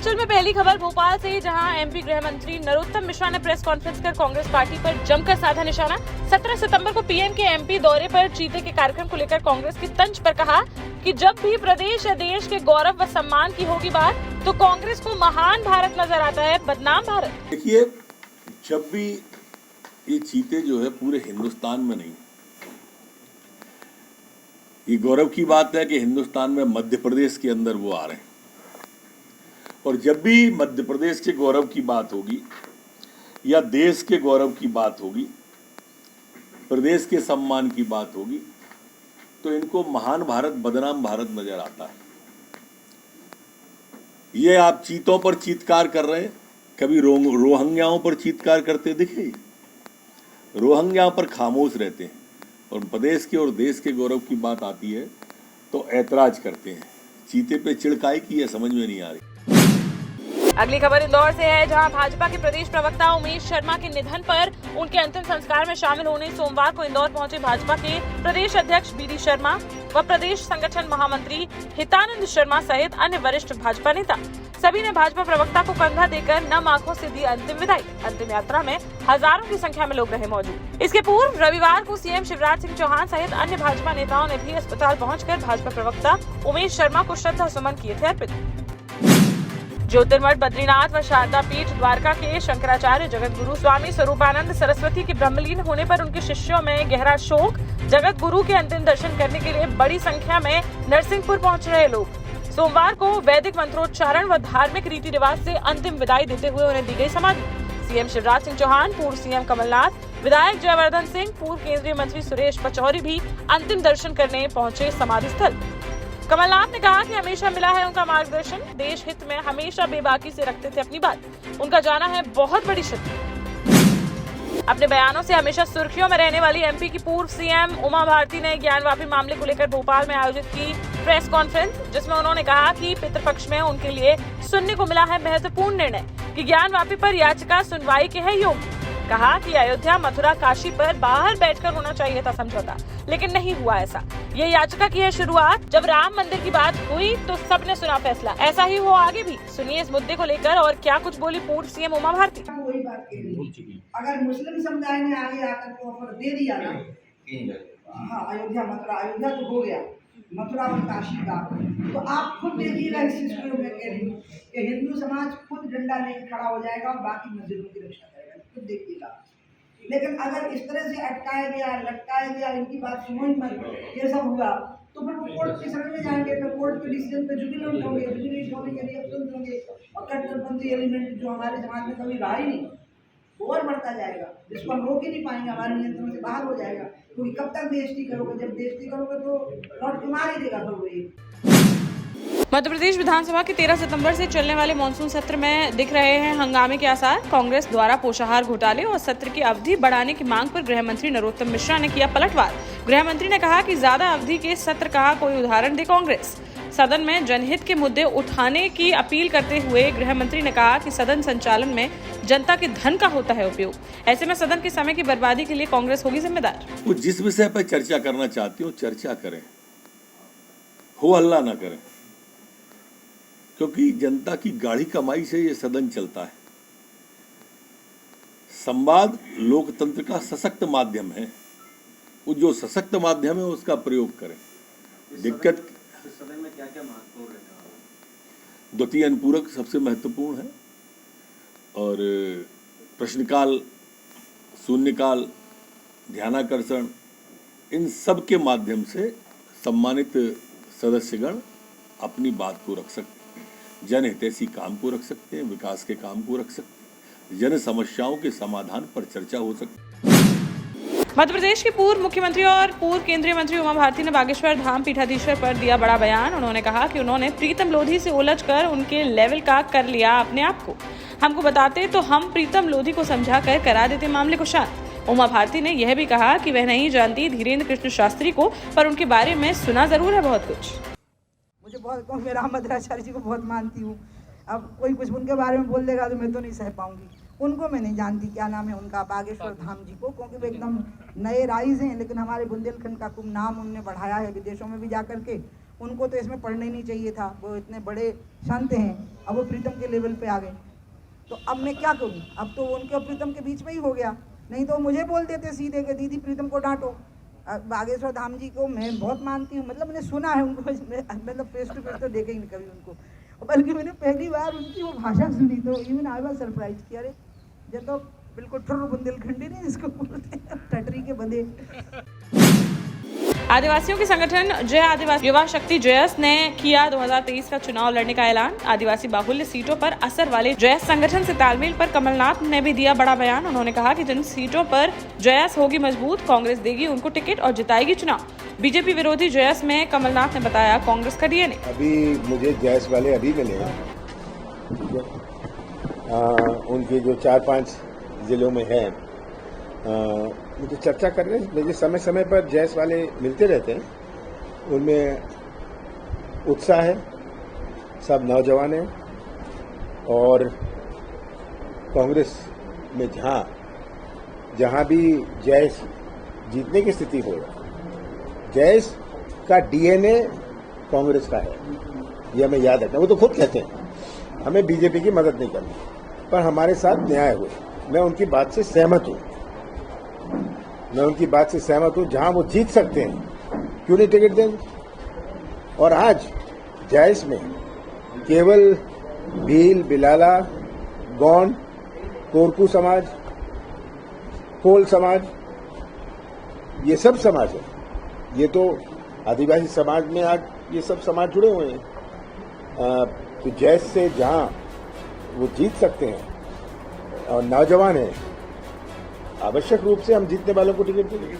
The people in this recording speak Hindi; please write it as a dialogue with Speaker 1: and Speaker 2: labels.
Speaker 1: हलचल में पहली खबर भोपाल से, जहां एमपी गृह मंत्री नरोत्तम मिश्रा ने प्रेस कॉन्फ्रेंस कर कांग्रेस पार्टी पर जमकर साधा निशाना। 17 सितंबर को पीएम के एमपी दौरे पर चीते के कार्यक्रम को लेकर कांग्रेस की तंज पर कहा कि जब भी प्रदेश या देश के गौरव व सम्मान की होगी बात, तो कांग्रेस को महान भारत नजर आता है, बदनाम भारत।
Speaker 2: देखिए, जब भी ये चीते जो है पूरे हिंदुस्तान में नहीं, ये गौरव की बात है कि हिंदुस्तान में मध्य प्रदेश के अंदर वो आ रहे हैं, और जब भी मध्य प्रदेश के गौरव की बात होगी या देश के गौरव की बात होगी, प्रदेश के सम्मान की बात होगी, तो इनको महान भारत बदनाम भारत नजर आता है। ये आप चीतों पर चीत्कार कर रहे हैं, कभी रोहिंग्याओं पर चीत्कार करते दिखे? रोहिंग्याओं पर खामोश रहते हैं, और प्रदेश के और देश के गौरव की बात आती है तो ऐतराज करते हैं। चीते पे चिड़काई की है, समझ में नहीं आ रही।
Speaker 1: अगली खबर इंदौर से है, जहां भाजपा के प्रदेश प्रवक्ता उमेश शर्मा के निधन पर उनके अंतिम संस्कार में शामिल होने सोमवार को इंदौर पहुंचे भाजपा के प्रदेश अध्यक्ष बीडी शर्मा व प्रदेश संगठन महामंत्री हितानंद शर्मा सहित अन्य वरिष्ठ भाजपा नेता। सभी ने भाजपा प्रवक्ता को कंधा देकर नम आंखों से दी अंतिम विदाई। अंतिम यात्रा में हजारों की संख्या में लोग रहे मौजूद। इसके पूर्व रविवार को सीएम शिवराज सिंह चौहान सहित अन्य भाजपा नेताओं ने भी अस्पताल पहुंचकर भाजपा प्रवक्ता उमेश शर्मा को श्रद्धा सुमन किए थे अर्पित। ज्योतिर्मठ बद्रीनाथ व शारदा पीठ द्वारका के शंकराचार्य जगत गुरु स्वामी स्वरूपानंद सरस्वती के ब्रह्मलीन होने पर उनके शिष्यों में गहरा शोक। जगत गुरु के अंतिम दर्शन करने के लिए बड़ी संख्या में नरसिंहपुर पहुंच रहे लोग। सोमवार को वैदिक मंत्रोच्चारण व धार्मिक रीति रिवाज से अंतिम विदाई देते हुए उन्हें दी गई समाधि। सीएम शिवराज सिंह चौहान, पूर्व सीएम कमलनाथ, विधायक जयवर्धन सिंह, पूर्व केंद्रीय मंत्री सुरेश पचौरी भी अंतिम दर्शन करने पहुंचे समाधि स्थल। कमलनाथ ने कहा कि हमेशा मिला है उनका मार्गदर्शन, देश हित में हमेशा बेबाकी से रखते थे अपनी बात। उनका जाना है बहुत बड़ी क्षति। अपने बयानों से हमेशा सुर्खियों में रहने वाली एमपी की पूर्व सीएम उमा भारती ने ज्ञानवापी मामले को लेकर भोपाल में आयोजित की प्रेस कॉन्फ्रेंस, जिसमें उन्होंने कहा कि पितृपक्ष में उनके लिए सुनने को मिला है महत्वपूर्ण निर्णय कि ज्ञानवापी पर याचिका सुनवाई के है योग्य। कहा कि अयोध्या, मथुरा, काशी पर बाहर बैठकर होना चाहिए था समझौता, लेकिन नहीं हुआ ऐसा। ये याचिका की है शुरुआत। जब राम मंदिर की बात हुई तो सबने सुना फैसला, ऐसा ही हो आगे भी। सुनिए इस मुद्दे को लेकर और क्या कुछ बोली पूर्व सीएम उमा भारती।
Speaker 3: वही बात कह रही, अगर मुस्लिम समुदाय ने आगे आकर के ऑफर दे दिया ना, हाँ अयोध्या मथुरा, अयोध्या तो हो गया, मथुरा और काशी का, तो आप खुद देखिएगा इस चीज को मैं कह रही हूँ कि हिंदू समाज खुद डंडा लेकर खड़ा हो जाएगा और बाकी मस्जिदों की रक्षा करेगा, खुद देखिएगा। लेकिन अगर इस तरह से अटकाया गया, लटकाया गया, इनकी बात सुनो ही मत, ये सब हुआ, तो फिर वो कोर्ट की शरण में जाएंगे, फिर कोर्ट के डिसीजन पे जुबिलेंट होंगे, जुबिलेंट होने के लिए अपसंद होंगे, और कट्टरपंथी एलिमेंट जो हमारे समाज में कभी रहा ही नहीं, वो और बढ़ता जाएगा, जिसको हम रोक ही नहीं पाएंगे, हमारे नियंत्रण से बाहर हो जाएगा। क्योंकि कब तक बेइज्जती करोगे? जब बेइज्जती करोगे तो लौट के मार ही देगा फिर वही।
Speaker 1: मध्य प्रदेश विधानसभा के 13 सितंबर से चलने वाले मानसून सत्र में दिख रहे हैं हंगामे के आसार। कांग्रेस द्वारा पोषाहार घोटाले और सत्र की अवधि बढ़ाने की मांग पर गृह मंत्री नरोत्तम मिश्रा ने किया पलटवार। गृह मंत्री ने कहा कि ज्यादा अवधि के सत्र का कोई उदाहरण दे कांग्रेस। सदन में जनहित के मुद्दे उठाने की अपील करते हुए गृह मंत्री ने कहा कि सदन संचालन में जनता के धन का होता है उपयोग, ऐसे में सदन के समय की बर्बादी के लिए कांग्रेस होगी जिम्मेदार।
Speaker 2: वो जिस विषय पर चर्चा करना चाहती हो चर्चा करें, हो हल्ला ना करें, क्योंकि जनता की गाढ़ी कमाई से ये सदन चलता है। संवाद लोकतंत्र का सशक्त माध्यम है, वो जो सशक्त माध्यम है उसका प्रयोग करें। दिक्कत
Speaker 4: सदन में क्या-क्या महत्वपूर्ण है?
Speaker 2: द्वितीय अनुपूरक सबसे महत्वपूर्ण है, और प्रश्नकाल, शून्यकाल, ध्यानाकर्षण, इन सब के माध्यम से सम्मानित सदस्यगण अपनी बात को रख सकते हैं, जनहितैषी काम को रख सकते हैं, विकास के काम को रख सकते हैं, जन समस्याओं के समाधान पर चर्चा हो सकती है।
Speaker 1: मध्य प्रदेश के पूर्व मुख्यमंत्री और पूर्व केंद्रीय मंत्री उमा भारती ने बागेश्वर धाम पीठाधीश्वर पर दिया बड़ा बयान। उन्होंने कहा कि उन्होंने प्रीतम लोधी से उलझकर उनके लेवल का कर लिया अपने आप को। हमको बताते तो हम प्रीतम लोधी को समझा कर करा देते मामले को शांत। उमा भारती ने यह भी कहा कि वह नहीं जानती धीरेन्द्र कृष्ण शास्त्री को, पर उनके बारे में सुना जरूर है बहुत कुछ।
Speaker 3: मुझे बहुत, मैं रामभद्राचार्य जी को बहुत मानती हूँ। अब कोई कुछ उनके बारे में बोल देगा तो मैं तो नहीं सह पाऊंगी। उनको मैं नहीं जानती, क्या नाम है उनका, बागेश्वर धाम जी को, क्योंकि वो एकदम नए राइज हैं, लेकिन हमारे बुंदेलखंड का खूब नाम उनने बढ़ाया है विदेशों में भी जा करके, उनको तो इसमें पढ़ना ही नहीं चाहिए था, वो इतने बड़े संत हैं, अब वो प्रीतम के लेवल पे आ गए। तो अब मैं क्या करूं? अब तो उनके और प्रीतम के बीच में ही हो गया, नहीं तो मुझे बोल देते सीधे कि दीदी प्रीतम को डांटो। बागेश्वर धाम जी को मैं बहुत मानती हूँ, मतलब मैंने सुना है उनको, मतलब फेस टू फेस तो देखे ही नहीं कभी उनको, बल्कि मैंने पहली बार उनकी वो भाषा सुनी तो इवन आई वाज सरप्राइज कि अरे ये तो बिल्कुल ठुर्र बुंदेलखंडी नहीं जिसको बोलते हैं, टटरी के बंदे।
Speaker 1: आदिवासियों के संगठन जय आदिवासी युवा शक्ति जयस ने किया 2023 का चुनाव लड़ने का ऐलान। आदिवासी बाहुल्य सीटों पर असर वाले जयस संगठन से तालमेल पर कमलनाथ ने भी दिया बड़ा बयान। उन्होंने कहा कि जिन सीटों पर जयस होगी मजबूत, कांग्रेस देगी उनको टिकट और जिताएगी चुनाव। बीजेपी विरोधी जयस में कमलनाथ ने बताया कांग्रेस का डीएनए।
Speaker 5: अभी मुझे जयस वाले अभी मिले हैं, उनके जो 4-5 जिलों में है, मुझे चर्चा कर रहे हैं। मुझे समय समय पर जयस वाले मिलते रहते हैं, उनमें उत्साह है, सब नौजवान हैं और कांग्रेस में जहां भी जयस जीतने की स्थिति हो, जयस का डीएनए कांग्रेस का है, ये हमें याद रखना। वो तो खुद कहते हैं हमें बीजेपी की मदद नहीं करनी, पर हमारे साथ न्याय हुए। मैं उनकी बात से सहमत हूं, जहां वो जीत सकते हैं क्यों नहीं टिकट देंगे। और आज जयस में केवल भील, बिलाला, गौंड, कोरकू समाज, कोल समाज, ये सब समाज है। ये तो आदिवासी समाज में आज ये सब समाज जुड़े हुए हैं। तो जयस से जहां वो जीत सकते हैं और नौजवान है, आवश्यक रूप से हम जीतने वालों को टिकट देंगे।